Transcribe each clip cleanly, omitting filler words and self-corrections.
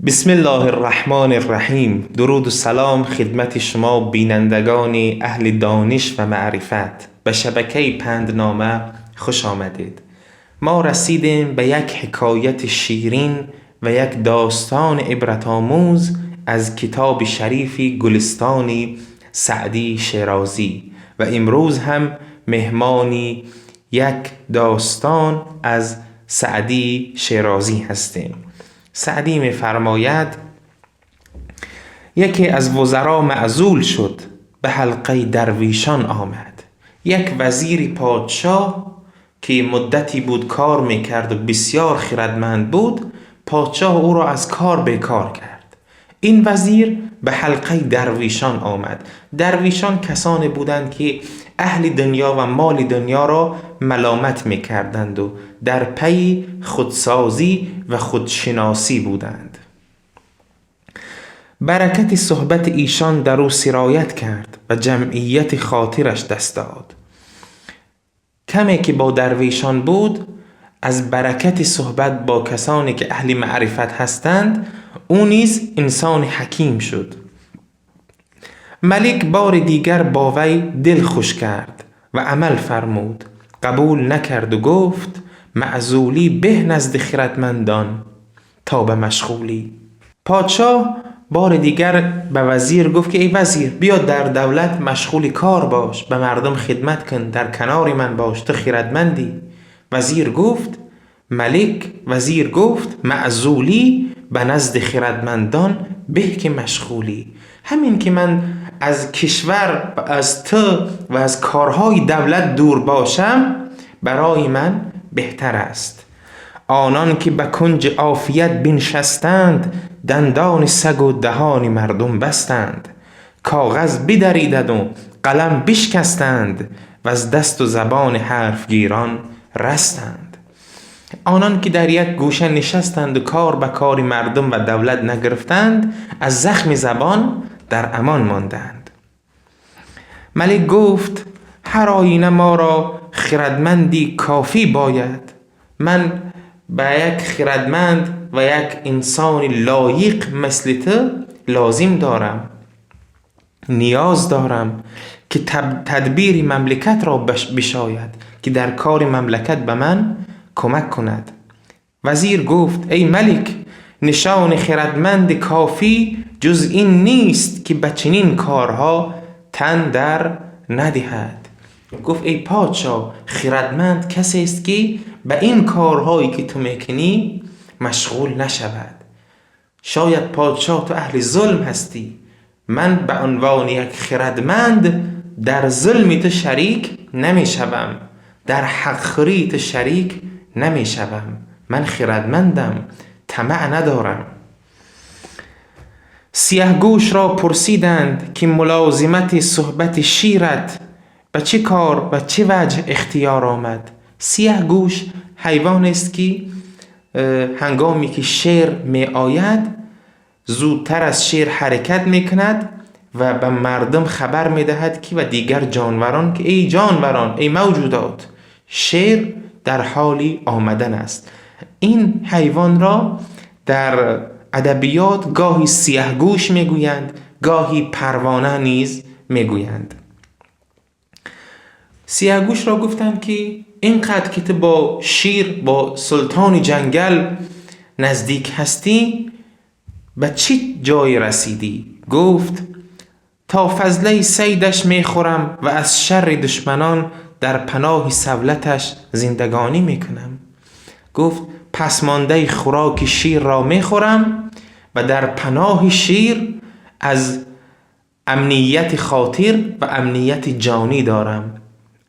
بسم الله الرحمن الرحیم. درود و سلام خدمت شما بینندگان اهل دانش و معرفت. به شبکه پندنامه خوش آمدید. ما رسیدیم به یک حکایت شیرین و یک داستان عبرت آموز از کتاب شریفی گلستانی سعدی شیرازی و امروز هم مهمانی یک داستان از سعدی شیرازی هستیم. سعدی می فرماید یکی از وزرا معزول شد، به حلقه درویشان آمد. یک وزیری پادشاه که مدتی بود کار میکرد و بسیار خردمند بود، پادشاه او را از کار بیکار کرد. این وزیر به حلقه درویشان آمد. درویشان کسانی بودند که اهل دنیا و مال دنیا را ملامت میکردند و در پی خودسازی و خودشناسی بودند. برکت صحبت ایشان در او سرایت کرد و جمعیت خاطرش دست داد. کمی که با درویشان بود، از برکت صحبت با کسانی که اهل معرفت هستند، او نیز انسان حکیم شد. ملک بار دیگر با وی دل خوش کرد و عمل فرمود. قبول نکرد و گفت معزولی به نزد خردمندان تا به مشغولی. پادشاه بار دیگر به وزیر گفت که ای وزیر، بیا در دولت مشغول کار باش، به مردم خدمت کن، در کنار من باش، تو خردمندی. وزیر گفت معزولی به نزد خردمندان به که مشغولی. همین که من از کشور و از تو و از کارهای دولت دور باشم برای من بهتر است. آنان که به کنج عافیت بنشستند، دندان سگ و دهان مردم بستند. کاغذ بدریدند و قلم بشکستند، و از دست و زبان حرف گیران رستند. آنان که در یک گوشه نشستند و کار به کار مردم و دولت نگرفتند، از زخم زبان در امان ماندند. ملک گفت هر آینه ما را خردمندی کافی باید. من به یک خردمند و یک انسان لایق مثل تو لازم دارم، نیاز دارم که تدبیر مملکت را بشاید، که در کار مملکت به من کمک کند. وزیر گفت ای ملک، نشان خردمند کافی جز این نیست که به چنین کارها تن در ندهد. گفت ای پادشاه، خردمند کسی است که به این کارهایی که تو میکنی مشغول نشود. شاید پادشاه تو اهل ظلم هستی، من به عنوان یک خردمند در ظلم تو شریک نمیشوم، در حق خوری تو شریک نمیشوم. من خردمندم، طمع ندارم. سیاه گوش را پرسیدند که ملازمت صحبت شیرت به چه کار و چه وجه اختیار آمد؟ سیاه گوش حیوان است که هنگامی که شیر می آید زودتر از شیر حرکت می کند و به مردم خبر می دهد که و دیگر جانوران که ای جانوران، ای موجودات، شیر در حالی آمدن است. این حیوان را در ادبیات گاهی سیاه گوش می گویند، گاهی پروانه نیز می گویند. سیاهگوش را گفتند که اینقدر که تو با شیر، با سلطان جنگل نزدیک هستی، به چی جای رسیدی؟ گفت تا فضله صیدش میخورم و از شر دشمنان در پناه سولتش زندگانی میکنم. گفت پسمانده خوراک شیر را میخورم و در پناه شیر از امنیت خاطر و امنیت جانی دارم.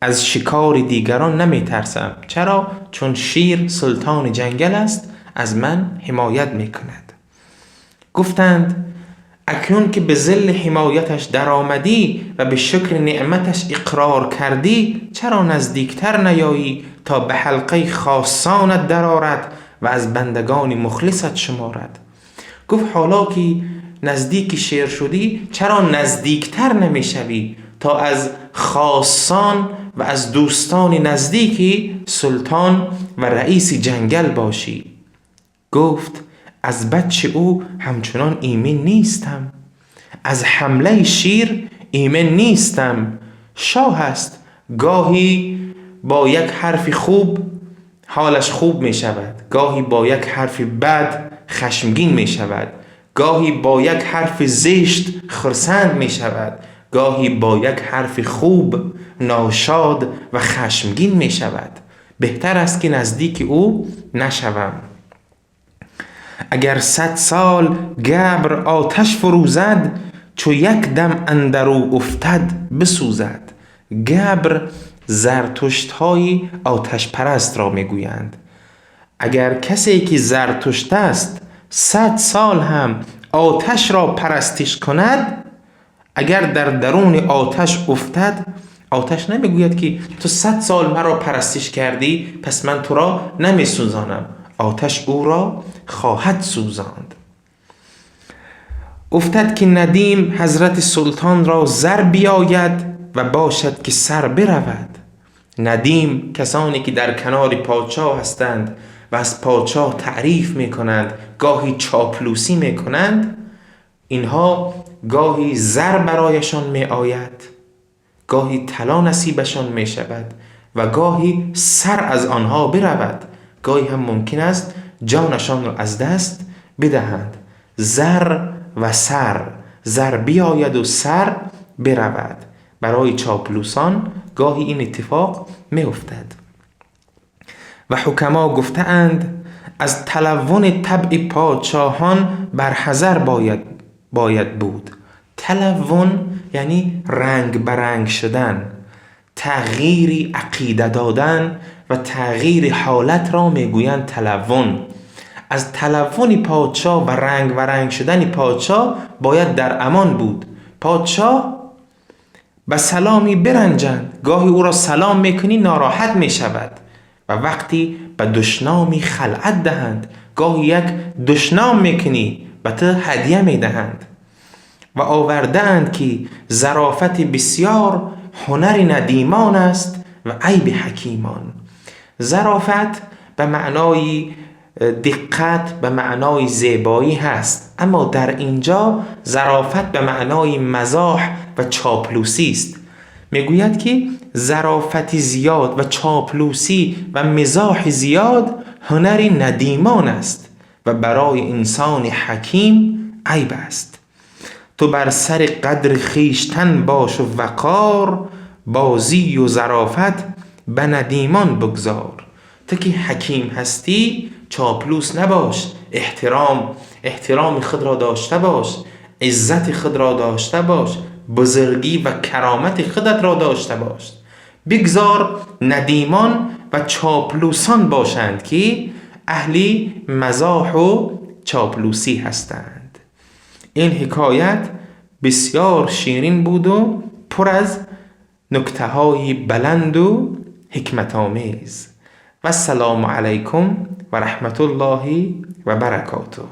از شکار دیگران نمی ترسم. چرا؟ چون شیر سلطان جنگل است، از من حمایت می کند. گفتند اکنون که به ظل حمایتش در آمدی و به شکر نعمتش اقرار کردی، چرا نزدیکتر نیایی تا به حلقه خاصانت درآرد و از بندگان مخلصت شمارد؟ گفت حالا که نزدیک شیر شدی، چرا نزدیکتر نمی شوی تا از خاصان و از دوستان نزدیکی سلطان و رئیس جنگل باشی؟ گفت از بچه او همچنان ایمن نیستم. از حمله شیر ایمن نیستم. شاه است، گاهی با یک حرف خوب حالش خوب می شود، گاهی با یک حرف بد خشمگین می شود، گاهی با یک حرف زشت خرسند می شود، گاهی با یک حرف خوب ناشاد و خشمگین می شود. بهتر است که نزدیک او نشوم. اگر 100 سال گبر آتش فروزد، چو یک دم اندرو افتد بسوزد. گبر زرتشت های آتش پرست را میگویند. اگر کسی که زرتشت است 100 سال هم آتش را پرستش کند، اگر در درون آتش افتد، آتش نمیگوید که تو 100 سال مرا پرستش کردی پس من تو را نمیسوزانم. آتش او را خواهد سوزاند. افتد که ندیم حضرت سلطان را زر بیاید و باشد که سر برود. ندیم کسانی که در کنار پادشاه هستند و از پادشاه تعریف میکنند، گاهی چاپلوسی میکنند، اینها گاهی زر برایشان می آید، گاهی طلا نصیبشان می شود و گاهی سر از آنها برود. گاهی هم ممکن است جانشان را از دست بدهند. زر و سر، زر بیاید و سر برود. برای چاپلوسان گاهی این اتفاق می افتد. و حکما گفتند از تلون طبع پادشاهان برحذر باید بود. تلون یعنی رنگ برنگ شدن، تغییری عقیده دادن و تغییر حالت را میگویند تلون. از تلون پادشاه و رنگ شدن پادشاه باید در امان بود. پادشاه به سلامی برنجند، گاهی او را سلام میکنی ناراحت میشود و وقتی به دشنامی خلعت دهند، گاهی یک دشنام میکنی به تو هدیه میدهند. و آوردند که ظرافت بسیار هنر ندیمان است و عیب حکیمان. ظرافت به معنای دقت، به معنای زیبایی هست، اما در اینجا ظرافت به معنای مزاح و چاپلوسی است. میگوید که ظرافت زیاد و چاپلوسی و مزاح زیاد هنر ندیمان است و برای انسان حکیم عیب است. تو بر سر قدر خیشتن باش و وقار، بازی و ظرافت به ندیمان بگذار. تو که حکیم هستی چاپلوس نباش، احترام خود را داشته باش، عزت خود را داشته باش، بزرگی و کرامت خودت را داشته باش. بگذار ندیمان و چاپلوسان باشند که اهلی مزاح و چاپلوسی هستند. این حکایت بسیار شیرین بود و پر از نکته‌های بلند و حکمت آمیز. و السلام علیکم و رحمت الله و برکاته.